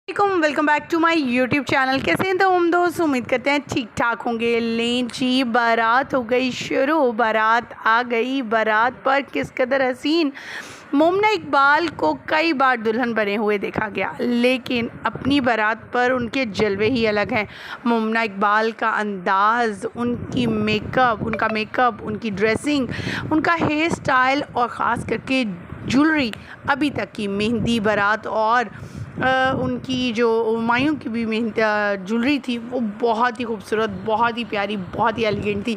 Welcome back to my YouTube channel. कैसे हैं तो हम दोस्त, उम्मीद करते हैं ठीक ठाक होंगे। लें जी, बारात हो गई शुरू, बारात आ गई। बारात पर किस कदर हसीन मुमना इकबाल को कई बार दुल्हन बने हुए देखा गया, लेकिन अपनी बारात पर उनके जलवे ही अलग हैं। मुमना इकबाल का अंदाज़, उनका मेकअप, उनकी ड्रेसिंग, उनका हेयर स्टाइल और ख़ास करके ज्वेलरी, अभी तक की मेहंदी बारात और उनकी जो हुमायूं की भी ज्वेलरी थी वो बहुत ही खूबसूरत, बहुत ही प्यारी, बहुत ही एलिगेंट थी।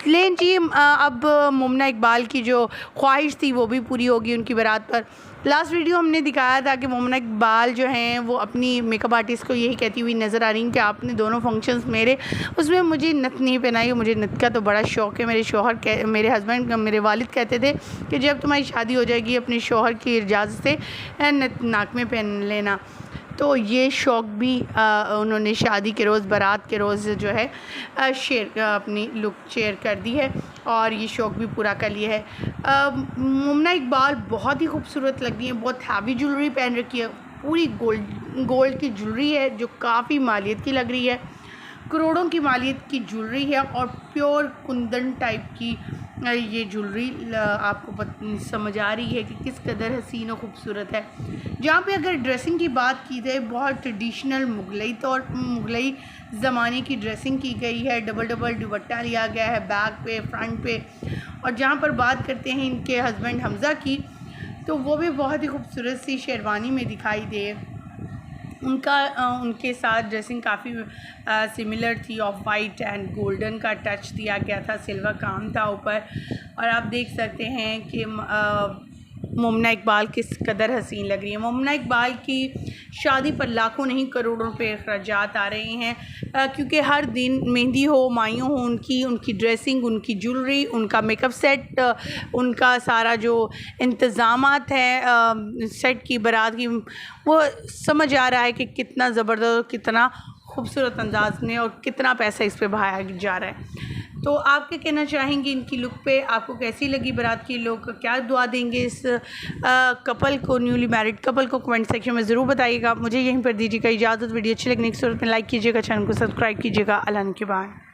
लेकिन जी अब मुमना इकबाल की जो ख्वाहिश थी वो भी पूरी होगी उनकी बारात पर। लास्ट वीडियो हमने दिखाया था कि मुमना इकबाल जो हैं वो अपनी मेकअप आर्टिस्ट को यही कहती हुई नज़र आ रही हैं कि आपने दोनों फंक्शंस मेरे उसमें मुझे नथ नहीं पहनाई। मुझे नथ का तो बड़ा शौक़ है। मेरे हस्बैंड, मेरे वालिद कहते थे कि जब तुम्हारी शादी हो जाएगी अपने शौहर की इजाज़त से नथ नाक में पहन लेना। तो ये शौक़ भी उन्होंने शादी के रोज़, बारात के रोज़ जो है अपनी लुक शेयर कर दी है और ये शौक़ भी पूरा कर लिया है। मुमना इकबाल बहुत ही खूबसूरत लग रही है। बहुत हैवी ज्वेलरी पहन रखी है, पूरी गोल्ड की ज्वेलरी है जो काफ़ी मालियत की लग रही है। करोड़ों की मालियत की ज्वेलरी है और प्योर कुंदन टाइप की ये ज्वेलरी आपको समझ आ रही है कि किस कदर हसीन और ख़ूबसूरत है। जहाँ पे अगर ड्रेसिंग की बात की जाए, बहुत ट्रेडिशनल मुगलई ज़माने की ड्रेसिंग की गई है। डबल दुपट्टा लिया गया है बैक पे, फ्रंट पे। और जहाँ पर बात करते हैं इनके हस्बैंड हमज़ा की, तो वो भी बहुत ही खूबसूरत सी शेरवानी में दिखाई दे। उनके साथ ड्रेसिंग काफ़ी सिमिलर थी, ऑफ वाइट एंड गोल्डन का टच दिया गया था, सिल्वर काम था ऊपर। और आप देख सकते हैं कि मुमना इकबाल किस कदर हसीन लग रही है। मुमना इकबाल की शादी पर लाखों नहीं करोड़ों रुपए अखराजात आ रहे हैं, क्योंकि हर दिन मेहंदी हो, मायूं हो, उनकी ड्रेसिंग, उनकी ज्वेलरी, उनका मेकअप सेट, उनका सारा जो इंतज़ामात है सेट की, बारात की, वो समझ आ रहा है कि कितना ज़बरदस्त, कितना खूबसूरत अंदाज में और कितना पैसा इस पे बहाया जा रहा है। तो आप क्या कहना चाहेंगे इनकी लुक पे? आपको कैसी लगी बारात की? लोग क्या दुआ देंगे इस कपल को, न्यूली मैरिड कपल को? कमेंट सेक्शन में ज़रूर बताइएगा। मुझे यहीं पर दीजिएगा इजाज़त। वीडियो अच्छी लगने की सूरत में लाइक कीजिएगा, चैनल को सब्सक्राइब कीजिएगा। अल्लाह के बाद।